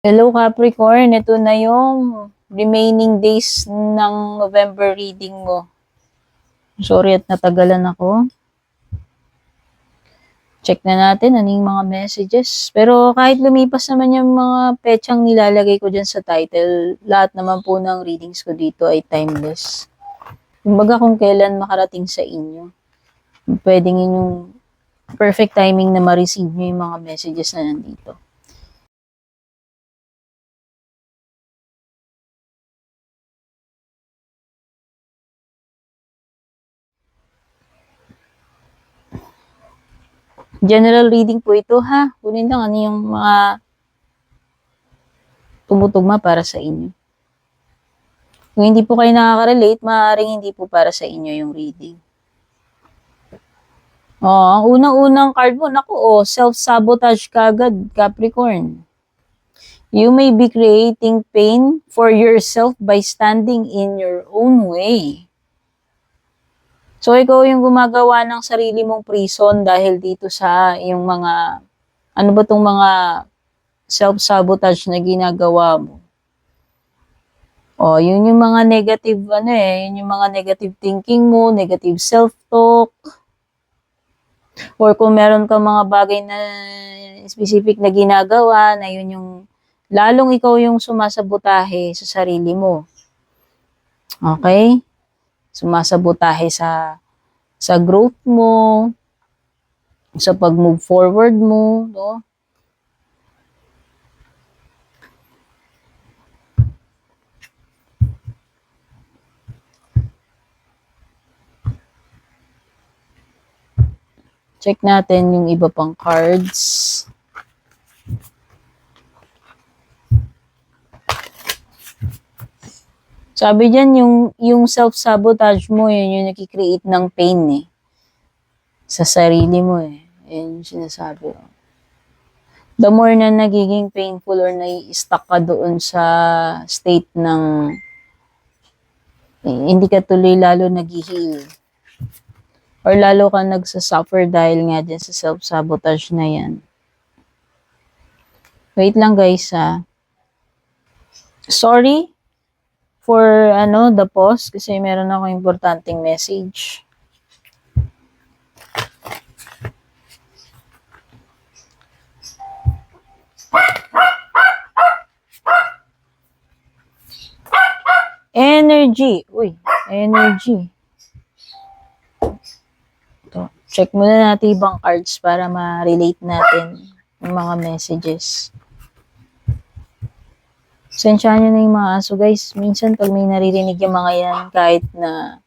Hello Capricorn, ito na yung remaining days ng November reading mo. Sorry at natagalan ako. Check na natin ano yung mga messages. Pero kahit lumipas naman yung mga petsang nilalagay ko dyan sa title, lahat naman po ng readings ko dito ay timeless. Kumbaga kung kailan makarating sa inyo, pwedeng inyong perfect timing na ma-receive nyo yung mga messages na nandito. General reading po ito ha. Kunin lang ano yung mga tumutugma para sa inyo. Kung hindi po kayo nakaka-relate, maaaring hindi po para sa inyo yung reading. Ang unang-unang card mo, self-sabotage kagad, Capricorn. You may be creating pain for yourself by standing in your own way. So, ikaw yung gumagawa ng sarili mong prison dahil dito sa yung mga, ano ba tong mga self-sabotage na ginagawa mo? Yun yung mga negative, yun yung mga negative thinking mo, negative self-talk, or kung meron kang mga bagay na specific na ginagawa, na yun yung, lalong ikaw yung sumasabotahe sa sarili mo. Okay? Sumasabotahe sa growth mo, sa pag-move forward mo, no? Check natin yung iba pang cards. Sabi dyan, yung self-sabotage mo, yun yung nakikreate ng pain sa sarili mo Yun yung sinasabi ko. The more na nagiging painful or nai-stuck ka doon sa state ng hindi ka tuloy lalo nag-heal. Or lalo ka nagsasuffer dahil nga din sa self-sabotage na yan. Wait lang guys Sorry for the pause kasi meron ako importanteng message. Energy. Energy. Ito. Check muna natin ibang cards para ma-relate natin yung mga messages. Sensyahan nyo na yung mga aso guys. Minsan pag may naririnig yung mga yan, kahit na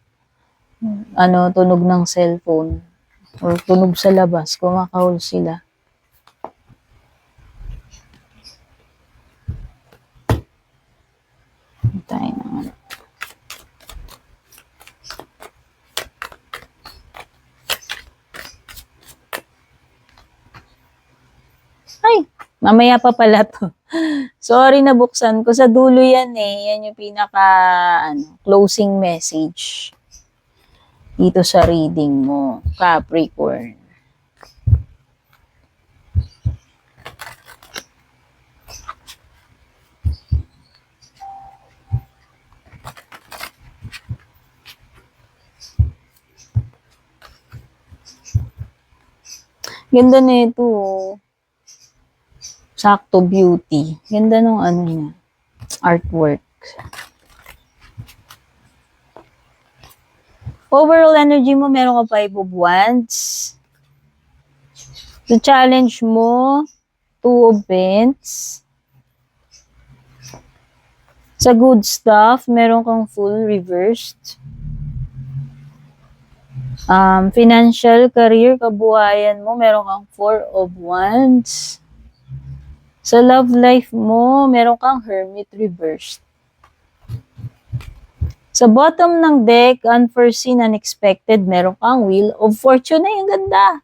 tunog ng cellphone or tunog sa labas, kumakahol sila. Tayo naman. Ay, mamaya pa pala to. Sorry, nabuksan ko. Sa dulo yan Yan yung pinaka closing message dito sa reading mo, Capricorn. Ganda na ito. Sakto beauty. Ganda nung niya. Artwork. Overall energy mo, meron ka 5 of Wands. The challenge mo, 2 of Pentacles. Sa good stuff, meron kang full reversed. Financial, career, kabuhayan mo, meron kang 4 of Wands. Sa love life mo, meron kang Hermit reversed. Sa bottom ng deck, unforeseen, unexpected, meron kang Wheel of Fortune. Ay, ang ganda.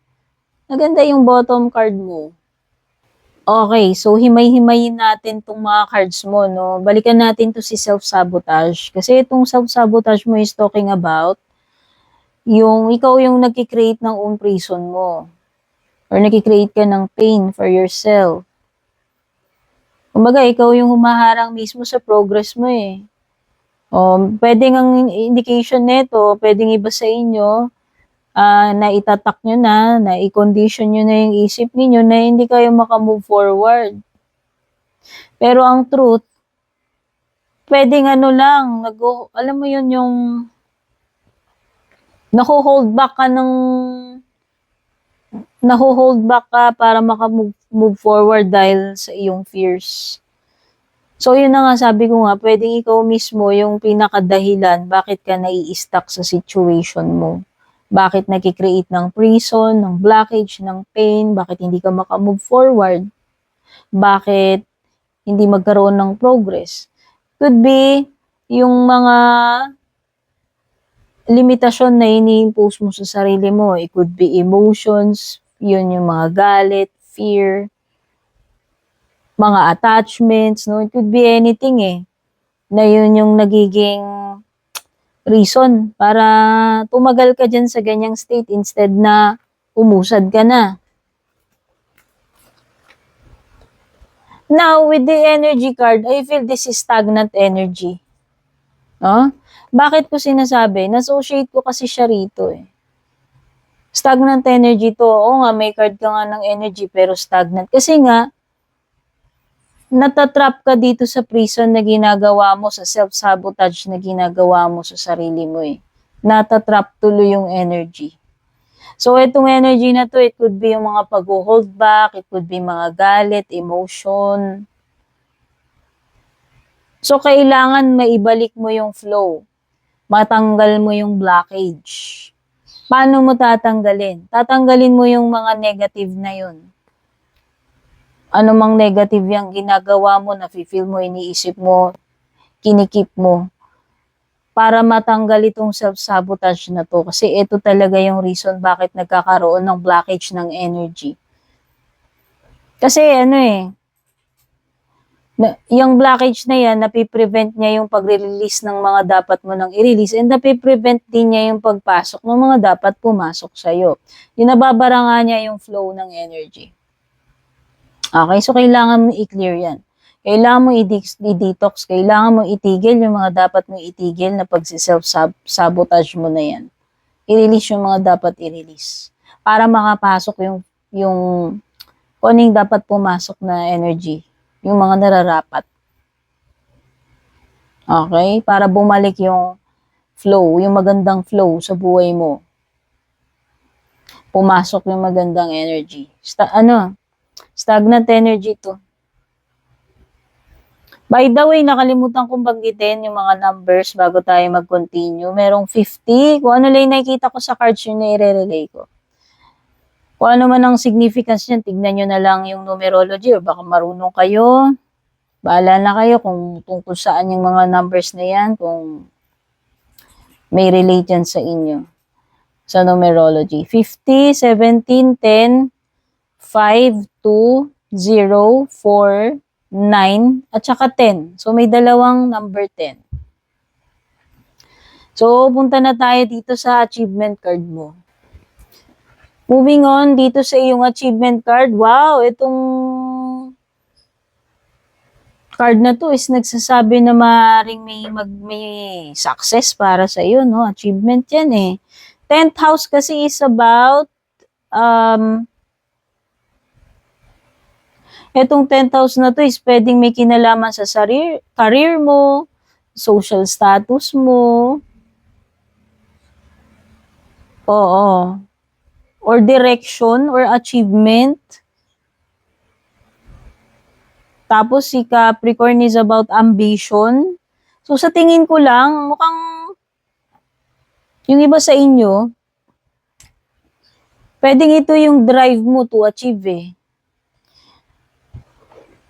Maganda yung bottom card mo. Okay, so himay-himayin natin tong mga cards mo, no? Balikan natin to si self-sabotage. Kasi itong self-sabotage mo is talking about yung ikaw yung nagki-create ng own prison mo. Or nagki-create ka ng pain for yourself. Kumbaga, ikaw yung humaharang mismo sa progress mo eh. Pwedeng ang indication nito, pwedeng iba sa inyo, na itatak nyo na i-condition nyo na yung isip ninyo na hindi kayo makamove forward. Pero ang truth, pwedeng ano lang, alam mo yun yung naho-hold back ka para move forward dahil sa iyong fears. So, yun na nga, sabi ko nga, pwedeng ikaw mismo yung pinakadahilan bakit ka nai-stuck sa situation mo. Bakit nagkikreate ng prison, ng blockage, ng pain, bakit hindi ka makamove forward, bakit hindi magkaroon ng progress. Could be yung mga limitasyon na ini-impose mo sa sarili mo. It could be emotions, yun yung mga galit, fear, mga attachments, no? It could be anything eh, na yun yung nagiging reason para tumagal ka dyan sa ganyang state instead na umusad ka na. Now, with the energy card, I feel this is stagnant energy. No? Bakit ko sinasabi? Na-associate ko kasi siya rito eh. Stagnant energy to. Oo nga, may card ka nga ng energy pero stagnant. Kasi nga, natatrap ka dito sa prison na ginagawa mo, sa self-sabotage na ginagawa mo sa sarili mo eh. Natatrap tuloy yung energy. So, itong energy na to, it could be yung mga pag-hold back, it could be mga galit, emotion. So, kailangan maibalik mo yung flow. Matanggal mo yung blockage. Paano mo tatanggalin? Tatanggalin mo yung mga negative na yun. Ano mang negative yung ginagawa mo, nafe-feel mo, iniisip mo, kinikip mo, para matanggal itong self-sabotage na to. Kasi ito talaga yung reason bakit nagkakaroon ng blockage ng energy. Kasi yung blockage na yan, napiprevent niya yung pagre-release ng mga dapat mo nang i-release and napiprevent din niya yung pagpasok ng mga dapat pumasok sa'yo. Yung nababara nga niya yung flow ng energy. Okay, so kailangan mo i-clear yan. Kailangan mo i-detox, kailangan mo itigil yung mga dapat mo itigil na pag-self-sabotage mo na yan. I-release yung mga dapat i-release. Para makapasok yung kung anong dapat pumasok na energy. Yung mga nararapat. Okay? Para bumalik yung flow, yung magandang flow sa buhay mo. Pumasok yung magandang energy. Stagnant energy to. By the way, nakalimutan kong banggitin yung mga numbers bago tayo mag-continue. Merong 50. Kung ano lang nakikita ko sa cards, yun na i-relay ko. Kung ano man ang significance niyan, tignan nyo na lang yung numerology o baka marunong kayo. Bahala na kayo kung tungkol saan yung mga numbers na yan, kung may relate yan sa inyo. Sa numerology. 50, 17, 10, 5, 2, 0, 4, 9, at saka 10. So, may dalawang number 10. So, punta na tayo dito sa achievement card mo. Moving on dito sa iyong achievement card. Wow, itong card na to is nagsasabi na maaaring may success para sa iyo, no? Achievement yan eh. 10th house kasi is about etong 10th house na to is pwedeng may kinalaman sa career mo, social status mo, or direction or achievement. Tapos si Capricorn is about ambition. So sa tingin ko lang, mukhang yung iba sa inyo, pwedeng ito yung drive mo to achieve eh.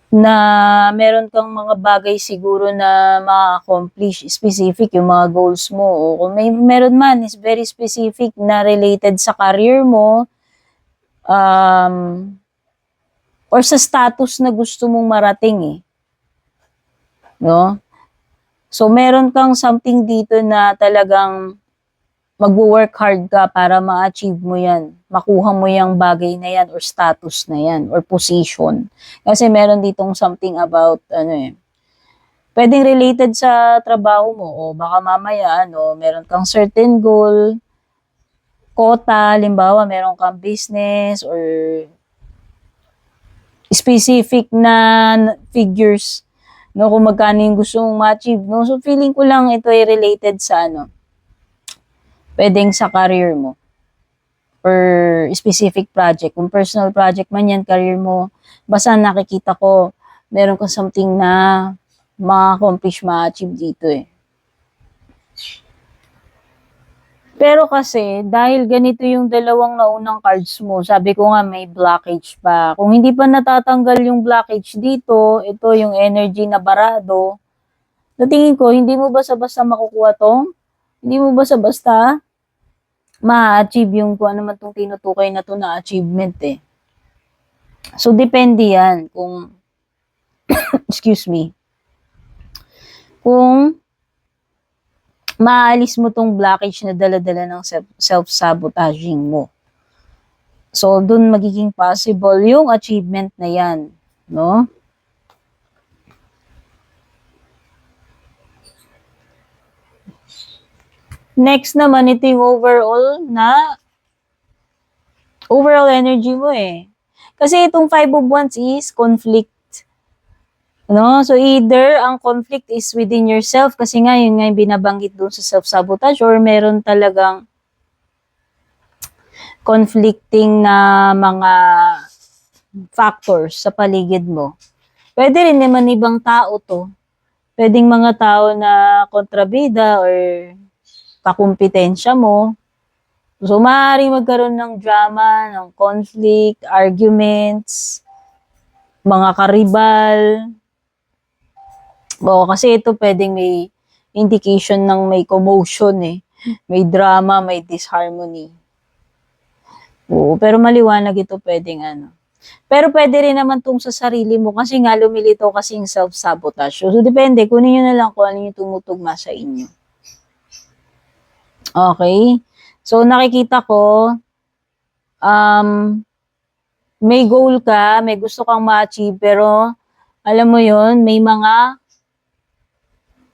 Na meron kang mga bagay siguro na ma-accomplish, specific yung mga goals mo. O kung meron man, is very specific na related sa career mo, or sa status na gusto mong marating eh. No? So, meron kang something dito na talagang magwo-work hard ka para ma-achieve mo yan. Makuha mo yung bagay na yan or status na yan or position. Kasi meron ditong something about, pwedeng related sa trabaho mo o baka mamaya, meron kang certain goal, quota, limbawa, meron kang business or specific na figures, kung magkano yung gusto mong ma-achieve, So, feeling ko lang ito ay related sa, pwedeng sa career mo or specific project. Kung personal project man yan, career mo, basta nakikita ko, meron kang something na ma-accomplish, ma-achieve dito Pero kasi, dahil ganito yung dalawang naunang cards mo, sabi ko nga may blockage pa. Kung hindi pa natatanggal yung blockage dito, ito yung energy na barado, sa tingin ko, hindi mo basta-basta makukuha tong, hindi mo basta-basta ma-achieve yung kung ano man itong tinutukoy na to na achievement So, depende yan kung, excuse me, kung maalis mo tong blockage na dala-dala ng self-sabotaging mo. So, dun magiging possible yung achievement na yan, Next naman, ito yung overall energy mo Kasi itong 5 of Wands is conflict. So, either ang conflict is within yourself, kasi nga, yun nga yung binabanggit doon sa self-sabotage, or meron talagang conflicting na mga factors sa paligid mo. Pwede rin naman ibang tao to. Pwedeng mga tao na kontrabida or kakumpetensya mo. So, maaaring magkaroon ng drama, ng conflict, arguments, mga karibal. Kasi ito pwedeng may indication ng may commotion May drama, may disharmony. Pero maliwanag ito pwedeng Pero pwede rin naman tong sa sarili mo kasi nga lumilitaw kasi yung self-sabotage. So, depende. Kunin nyo na lang kung ano yung tumutugma sa inyo. Okay? So, nakikita ko, may goal ka, may gusto kang ma-achieve, pero alam mo yon may mga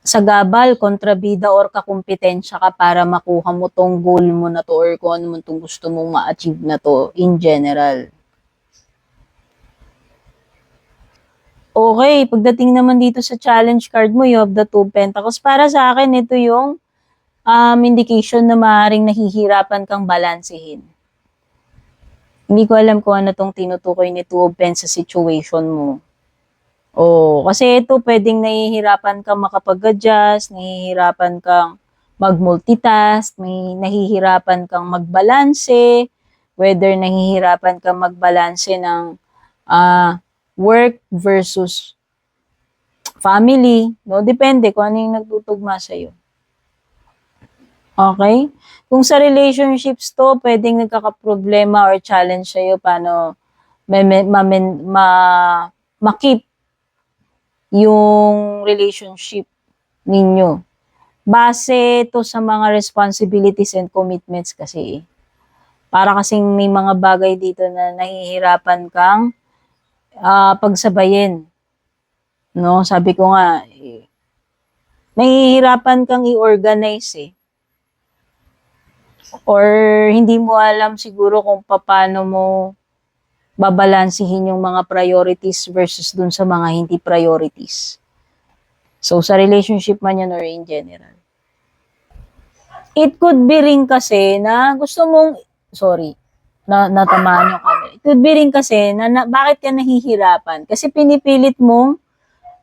sagabal, kontrabida, or kakumpetensya ka para makuha mo tong goal mo na to or kung ano man tong gusto mong ma-achieve na to in general. Okay, pagdating naman dito sa challenge card mo, you have the 2 Pentacles. Para sa akin, ito yung indication na maaaring nahihirapan kang balansehin. Hindi ko alam kung ano tong tinutukoy ni 2 of Pentacles sa situation mo. Kasi ito pwedeng nahihirapan kang makapag-adjust, nahihirapan kang mag-multitask, nahihirapan kang magbalanse, whether nahihirapan kang magbalanse ng work versus family, depende kung ano yung nagtutugma sa'yo. Okay? Kung sa relationships to, pwedeng nagkakaproblema or challenge sa'yo paano ma-keep yung relationship ninyo. Base to sa mga responsibilities and commitments kasi. Para kasing may mga bagay dito na nahihirapan kang pagsabayin. Sabi ko nga, nahihirapan kang i-organize Or hindi mo alam siguro kung paano mo babalansihin yung mga priorities versus dun sa mga hindi priorities. So, sa relationship man yan or in general. It could be rin kasi na gusto mong, natamaan yung camera. It could be rin kasi na bakit ka nahihirapan? Kasi pinipilit mong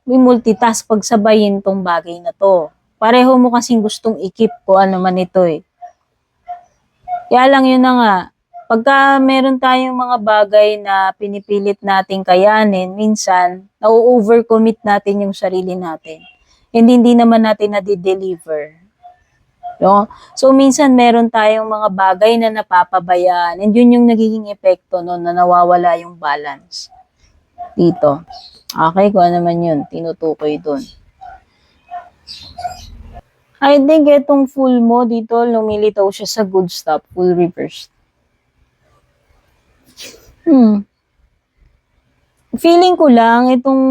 may multitask pagsabayin tong bagay na to. Pareho mo kasing gustong i-keep ko ano man ito Kaya lang yun na nga, pagka meron tayong mga bagay na pinipilit nating kayanin, minsan, na-overcommit natin yung sarili natin. And hindi naman natin na-deliver. So, minsan meron tayong mga bagay na napapabayaan. And yun yung nagiging epekto na nawawala yung balance. Dito. Okay, kung ano naman yun, tinutukoy dun. I think itong full mo dito, lumilitaw siya sa good stuff, full reverse. Feeling ko lang, itong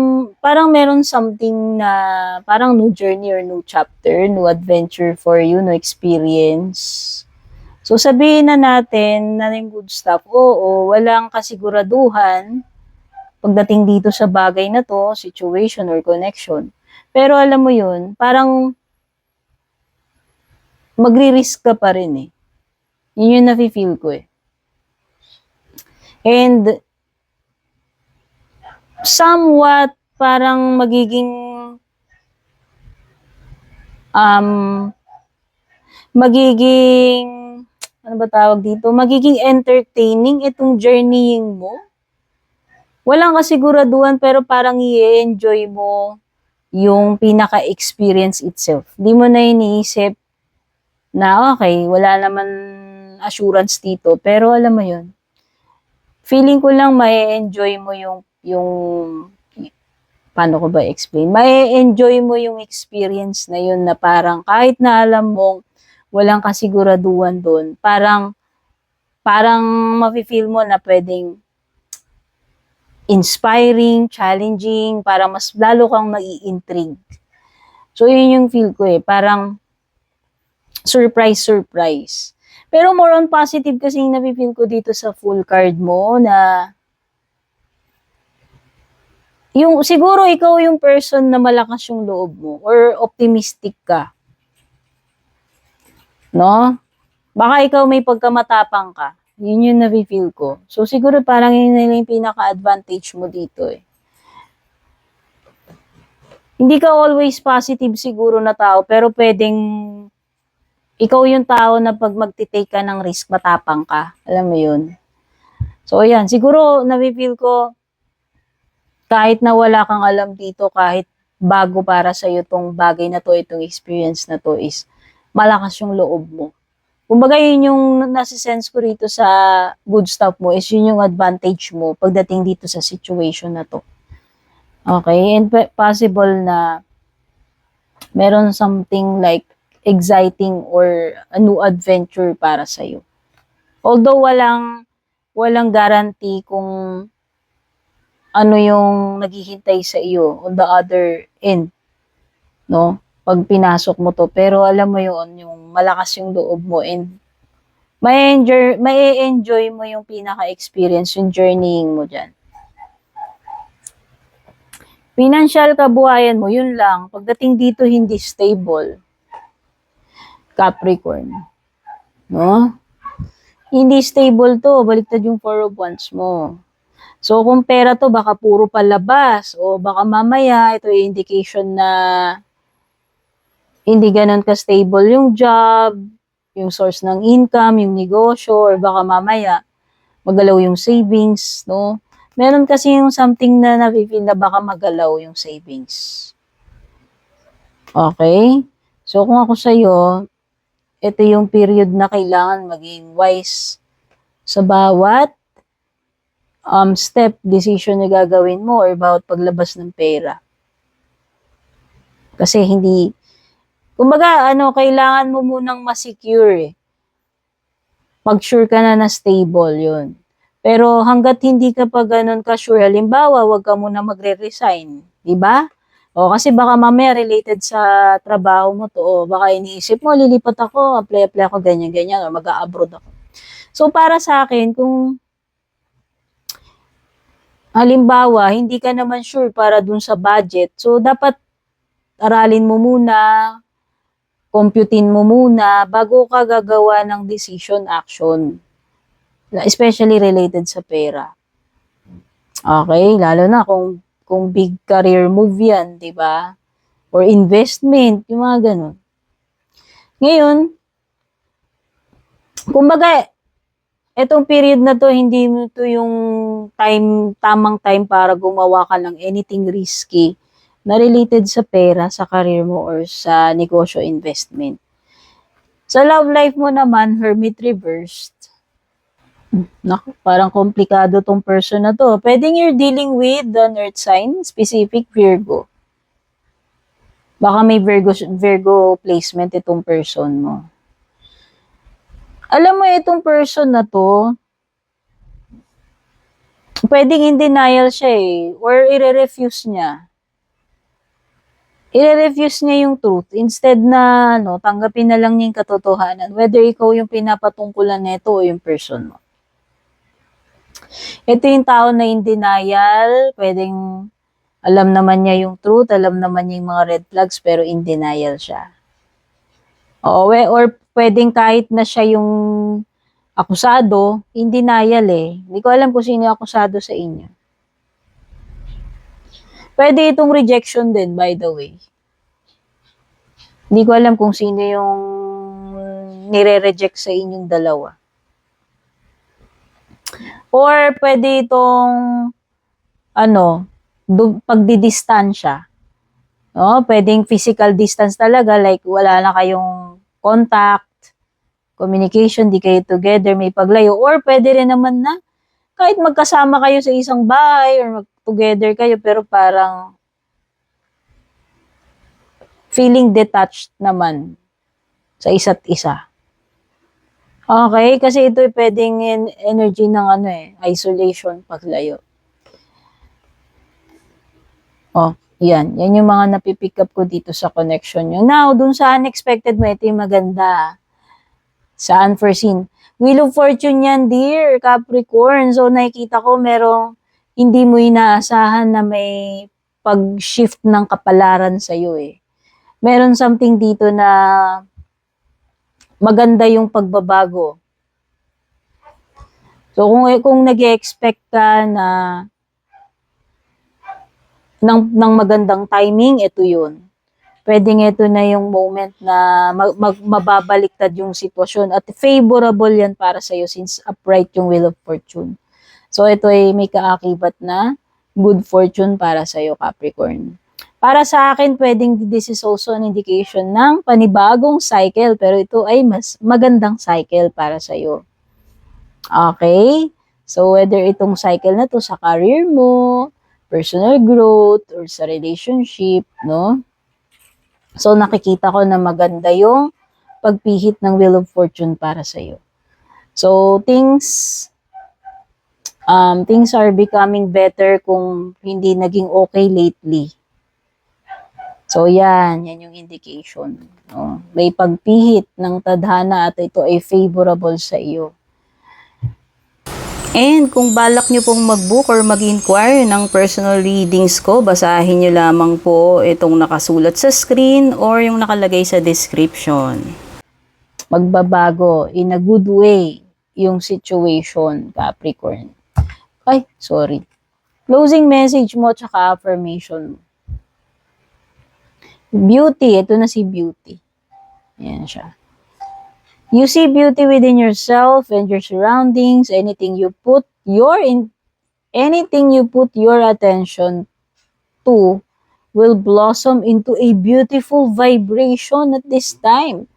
parang meron something na parang new journey or new chapter, new adventure for you, new experience. So sabihin na natin na yung good stuff, oo, walang kasiguraduhan pagdating dito sa bagay na to, situation or connection. Pero alam mo yun, parang magri-risk ka pa rin eh. Yun yung nafe-feel ko eh. And somewhat parang magiging ano ba tawag dito? Magiging entertaining itong journeying mo. Walang kasiguraduhan pero parang i-enjoy mo yung pinaka-experience itself. Di mo na iniisip na okay, wala naman assurance dito. Pero alam mo yun, feeling ko lang ma-enjoy mo yung paano ko ba explain? Ma-enjoy mo yung experience na yun na parang kahit na alam mong walang kasiguraduhan doon, parang mafe-feel mo na pwedeng inspiring, challenging, para mas lalo kang nai-intrigue. So, yun yung feel ko eh. Parang surprise. Pero more on positive kasi yung nafe-feel ko dito sa full card mo na yung siguro ikaw yung person na malakas yung loob mo or optimistic ka. No? Baka ikaw may pagkamatapang ka. Yun yung nafe-feel ko. So, siguro parang yun na yung pinaka-advantage mo dito eh. Hindi ka always positive siguro na tao, pero pwedeng ikaw yung tao na pag magti-take ka ng risk, matapang ka. Alam mo yun? So, ayan. Siguro, nafe-feel ko, kahit na wala kang alam dito, kahit bago para sa'yo tong bagay na to, itong experience na to is malakas yung loob mo. Kumbaga yun yung nasisense ko rito sa good stuff mo is yun yung advantage mo pagdating dito sa situation na to. Okay? And possible na meron something like exciting or a new adventure para sa'yo. Although walang guarantee kung ano yung naghihintay sa iyo on the other end. No? Pag pinasok mo to. Pero alam mo yun, yung malakas yung loob mo and may-enjoy mo yung pinaka-experience, yung journeying mo dyan. Financial kabuhayan mo, yun lang. Pagdating dito, hindi stable. Capricorn. No? Hindi stable to. Baliktad yung 4 of Wands mo. So, kung pera to, baka puro palabas. O baka mamaya, ito yung indication na hindi ganun ka-stable yung job, yung source ng income, yung negosyo, or baka mamaya magalaw yung savings, no? Meron kasi yung something na nafe-feel na baka magalaw yung savings. Okay? So, kung ako sa'yo, ito yung period na kailangan maging wise sa bawat step, decision na gagawin mo or bawat paglabas ng pera. Kasi hindi, kumbaga, kailangan mo munang ma-secure eh. Mag-sure ka na stable yun. Pero hanggat hindi ka pa ganun ka-sure, halimbawa, wag ka muna magre-resign. Diba? O kasi baka mamaya related sa trabaho mo to. O baka iniisip mo, lilipat ako, apply ako, ganyan-ganyan, o mag-a-abroad ako. So, para sa akin, kung halimbawa, hindi ka naman sure para dun sa budget, so dapat aralin mo muna, computein mo muna bago ka gagawa ng decision action. Especially related sa pera. Okay, lalo na kung big career move yan, 'di ba? Or investment, yung mga ganun. Ngayon, kumbaga, etong period na to, hindi mo to yung tamang time para gumawa ka ng anything risky na related sa pera, sa career mo, or sa negosyo investment. Sa love life mo naman, Hermit reversed. Naku, parang komplikado tong person na to. Pwedeng you're dealing with an earth sign, specific Virgo. Baka may Virgo placement itong person mo. Alam mo, itong person na to, pwedeng in denial siya or i-refuse niya. I-refuse niya yung truth. Instead na, tanggapin na lang niya yung katotohanan. Whether ikaw yung pinapatungkulan nito o yung person mo. Ito yung tao na in denial, pwedeng alam naman niya yung truth, alam naman niya yung mga red flags, pero in denial siya. Or pwedeng kahit na siya yung akusado, in denial Hindi ko alam kung sino yung akusado sa inyo. Pwede itong rejection din, by the way. Hindi ko alam kung sino yung nire-reject sa inyong dalawa. Or pwede itong, pagdidistansya. Pwedeng physical distance talaga, like wala na kayong contact, communication, di kayo together, may paglayo. Or pwede rin naman na kahit magkasama kayo sa isang bahay or together kayo, pero parang feeling detached naman sa isa't isa. Okay? Kasi ito pwedeng energy ng isolation, paglayo. Yan. Yan yung mga napipick up ko dito sa connection nyo. Now, dun sa unexpected mo, ito yung maganda. Sa unforeseen. Wheel of Fortune yan, dear Capricorn. So, nakikita ko merong hindi mo inaasahan na may pag-shift ng kapalaran sa'yo Meron something dito na maganda yung pagbabago. So, kung nag-expect ka na ng magandang timing, ito yun. Pwedeng ito na yung moment na mababaliktad yung sitwasyon at favorable yan para sa'yo since upright yung Wheel of Fortune. So, ito ay may kaakibat na good fortune para sa'yo, Capricorn. Para sa akin, pwedeng this is also an indication ng panibagong cycle, pero ito ay mas magandang cycle para sa'yo. Okay? So, whether itong cycle na to sa career mo, personal growth, or sa relationship, So, nakikita ko na maganda yung pagpihit ng Wheel of Fortune para sa'yo. So, things are becoming better kung hindi naging okay lately. So, yan yung indication. May pagpihit ng tadhana at ito ay favorable sa iyo. And kung balak nyo pong mag-book or mag-inquire ng personal readings ko, basahin nyo lamang po itong nakasulat sa screen or yung nakalagay sa description. Magbabago in a good way yung situation, Capricorn. Ay, sorry. Closing message mo tsaka affirmation mo. Beauty, ito na si Beauty. Ayan siya. You see beauty within yourself and your surroundings. Anything you put your attention to will blossom into a beautiful vibration at this time.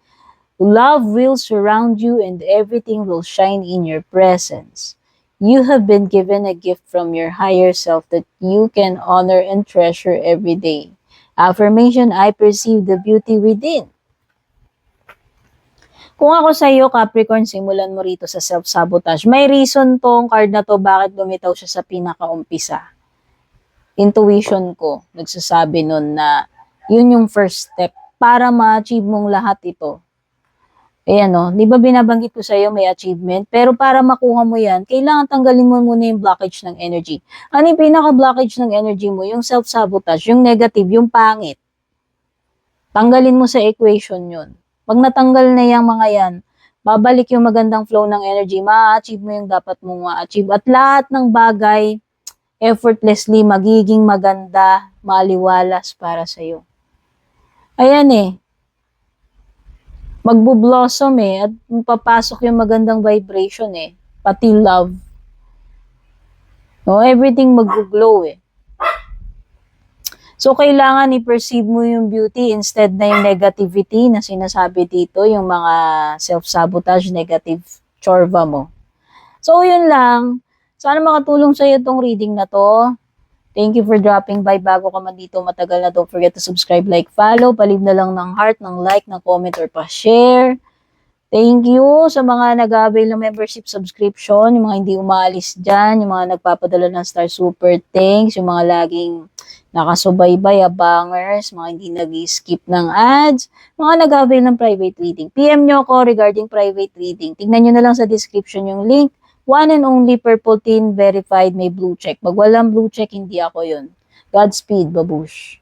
Love will surround you and everything will shine in your presence. You have been given a gift from your higher self that you can honor and treasure every day. Affirmation, I perceive the beauty within. Kung ako sa iyo, Capricorn, simulan mo rito sa self-sabotage. May reason tong card na to bakit lumitaw siya sa pinakaumpisa. Intuition ko, nagsasabi nun na yun yung first step para ma-achieve mong lahat ito. Ayan di ba binabanggit ko sa iyo may achievement? Pero para makuha mo yan, kailangan tanggalin mo muna yung blockage ng energy. Ano yung pinaka-blockage ng energy mo? Yung self-sabotage, yung negative, yung pangit. Tanggalin mo sa equation yun. Pag natanggal na yung mga yan, babalik yung magandang flow ng energy, ma-achieve mo yung dapat mong ma-achieve. At lahat ng bagay, effortlessly, magiging maganda, maliwalas para sa'yo. Ayan magbo-blossom at papasok yung magandang vibration pati love. Everything mag-glow So, kailangan i-perceive mo yung beauty instead na yung negativity na sinasabi dito, yung mga self-sabotage, negative chorba mo. So, yun lang. Sana makatulong sa'yo itong reading na to. Thank you for dropping by. Bago ka man dito matagal na, don't forget to subscribe, like, follow. Palib na lang ng heart, ng like, ng comment, or pa-share. Thank you sa mga nag-avail ng membership subscription, yung mga hindi umaalis dyan, yung mga nagpapadala ng Star Super Thanks, yung mga laging nakasubaybay, abangers, mga hindi nag-skip ng ads, mga nag-avail ng private reading. PM nyo ako regarding private reading. Tignan nyo na lang sa description yung link. One and only Purple Team verified, may blue check. Pag walang blue check, hindi ako yun. Godspeed, babush.